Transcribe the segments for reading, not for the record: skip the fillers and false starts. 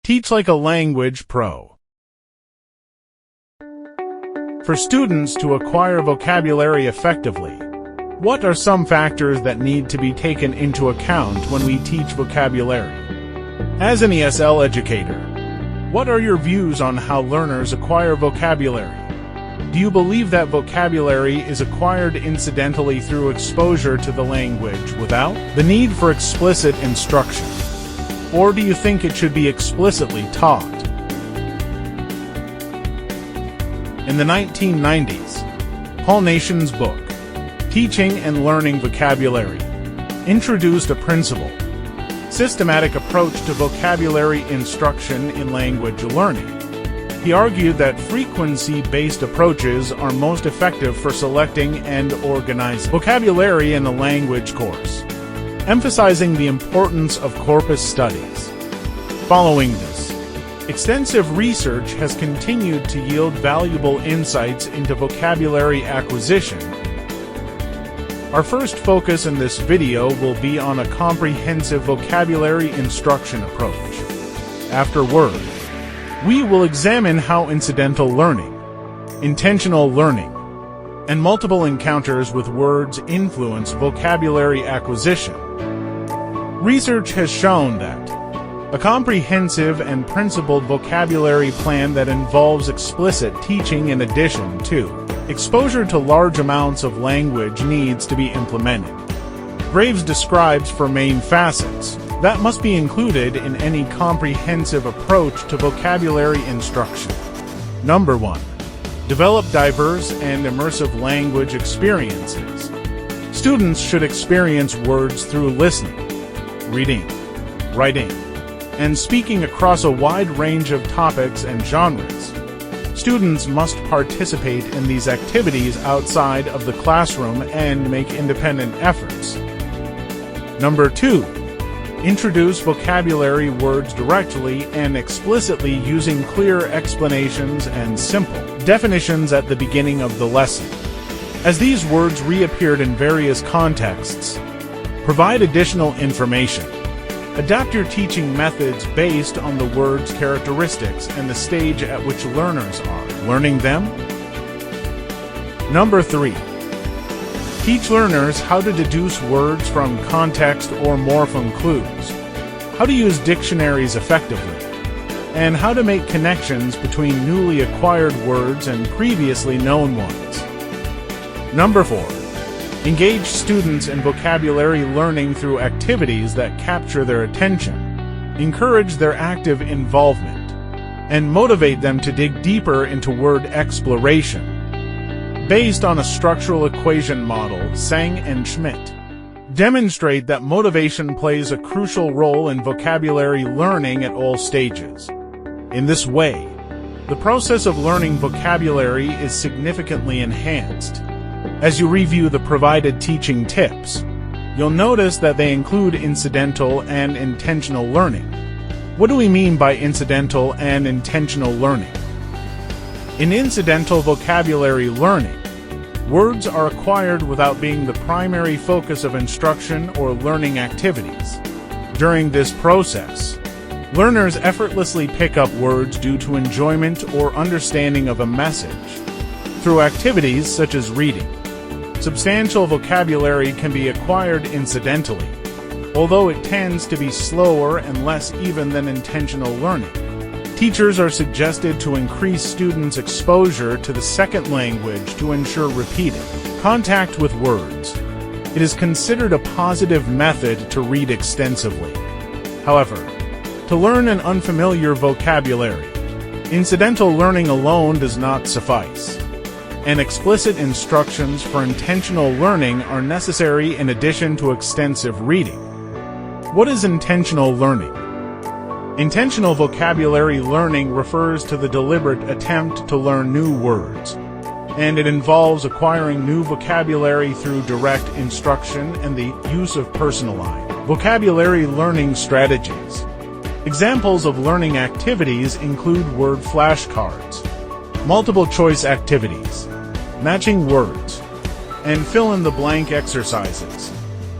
Teach like a language pro. For students to acquire vocabulary effectively, what are some factors that need to be taken into account when we teach vocabulary? As an ESL educator, what are your views on how learners acquire vocabulary? Do you believe that vocabulary is acquired incidentally through exposure to the language without the need for explicit instruction? Or do you think it should be explicitly taught? In the 1990s, Paul Nation's book, Teaching and Learning Vocabulary, introduced a principled, systematic approach to vocabulary instruction in language learning. He argued that frequency-based approaches are most effective for selecting and organizing vocabulary in a language course, emphasizing the importance of corpus studies. Following this, extensive research has continued to yield valuable insights into vocabulary acquisition. Our first focus in this video will be on a comprehensive vocabulary instruction approach. Afterward, we will examine how incidental learning, intentional learning, and multiple encounters with words influence vocabulary acquisition. Research has shown that a comprehensive and principled vocabulary plan that involves explicit teaching in addition to exposure to large amounts of language needs to be implemented. Graves describes four main facets that must be included in any comprehensive approach to vocabulary instruction. Number 1. Develop diverse and immersive language experiences. Students should experience words through listening, reading, writing, and speaking across a wide range of topics and genres. Students must participate in these activities outside of the classroom and make independent efforts. Number 2. Introduce vocabulary words directly and explicitly using clear explanations and simple definitions at the beginning of the lesson. As these words reappeared in various contexts, provide additional information. Adapt your teaching methods based on the word's characteristics and the stage at which learners are learning them. Number 3. Teach learners how to deduce words from context or morpheme clues, how to use dictionaries effectively, and how to make connections between newly acquired words and previously known ones. Number 4. Engage students in vocabulary learning through activities that capture their attention, encourage their active involvement, and motivate them to dig deeper into word exploration. Based on a structural equation model, Sang and Schmitt demonstrate that motivation plays a crucial role in vocabulary learning at all stages. In this way, the process of learning vocabulary is significantly enhanced. As you review the provided teaching tips, you'll notice that they include incidental and intentional learning. What do we mean by incidental and intentional learning? In incidental vocabulary learning, words are acquired without being the primary focus of instruction or learning activities. During this process, learners effortlessly pick up words due to enjoyment or understanding of a message. Through activities such as reading, substantial vocabulary can be acquired incidentally, although it tends to be slower and less even than intentional learning. Teachers are suggested to increase students' exposure to the second language to ensure repeated contact with words. It is considered a positive method to read extensively. However, to learn an unfamiliar vocabulary, incidental learning alone does not suffice, and explicit instructions for intentional learning are necessary in addition to extensive reading. What is intentional learning? Intentional vocabulary learning refers to the deliberate attempt to learn new words, and it involves acquiring new vocabulary through direct instruction and the use of personalized vocabulary learning strategies. Examples of learning activities include word flashcards, multiple choice activities, matching words, and fill-in-the-blank exercises.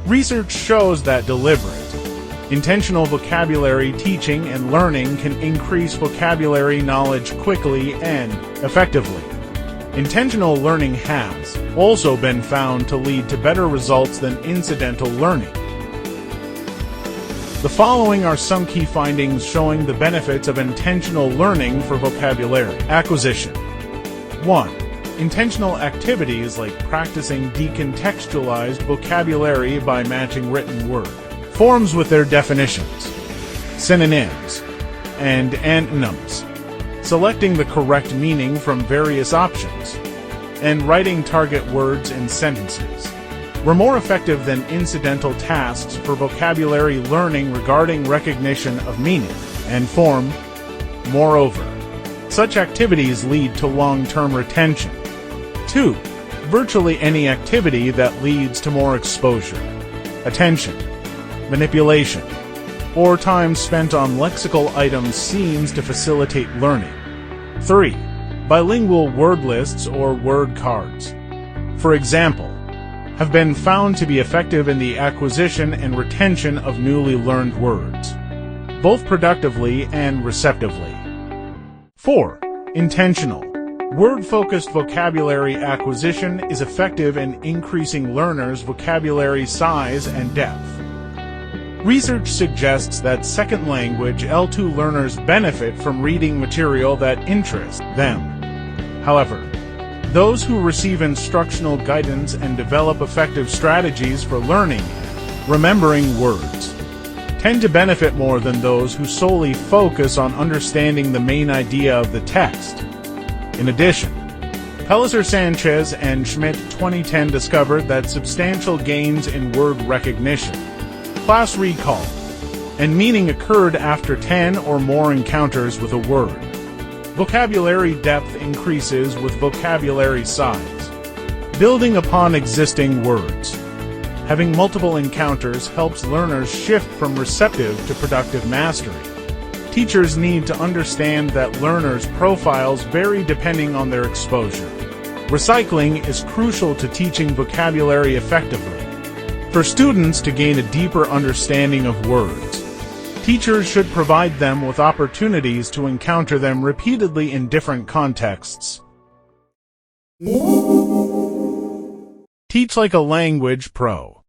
Research shows that deliberate, Intentional vocabulary teaching and learning can increase vocabulary knowledge quickly and effectively. Intentional learning has also been found to lead to better results than incidental learning. The following are some key findings showing the benefits of intentional learning for vocabulary acquisition. 1. Intentional activities like practicing decontextualized vocabulary by matching written word forms with their definitions, synonyms, and antonyms, selecting the correct meaning from various options, and writing target words in sentences were more effective than incidental tasks for vocabulary learning regarding recognition of meaning and form. Moreover, such activities lead to long-term retention. 2. Virtually any activity that leads to more exposure, attention, manipulation, or time spent on lexical items seems to facilitate learning. 3. Bilingual word lists or word cards, for example, have been found to be effective in the acquisition and retention of newly learned words, both productively and receptively. 4. Intentional, word-focused vocabulary acquisition is effective in increasing learners' vocabulary size and depth. Research suggests that second language L2 learners benefit from reading material that interests them. However, those who receive instructional guidance and develop effective strategies for learning and remembering words tend to benefit more than those who solely focus on understanding the main idea of the text. In addition, Pellicer-Sanchez and Schmitt 2010 discovered that substantial gains in word recognition, class recall, and meaning occurred after 10 or more encounters with a word. Vocabulary depth increases with vocabulary size. Building upon existing words. Having multiple encounters helps learners shift from receptive to productive mastery. Teachers need to understand that learners' profiles vary depending on their exposure. Recycling is crucial to teaching vocabulary effectively. For students to gain a deeper understanding of words, teachers should provide them with opportunities to encounter them repeatedly in different contexts. Teach like a language pro.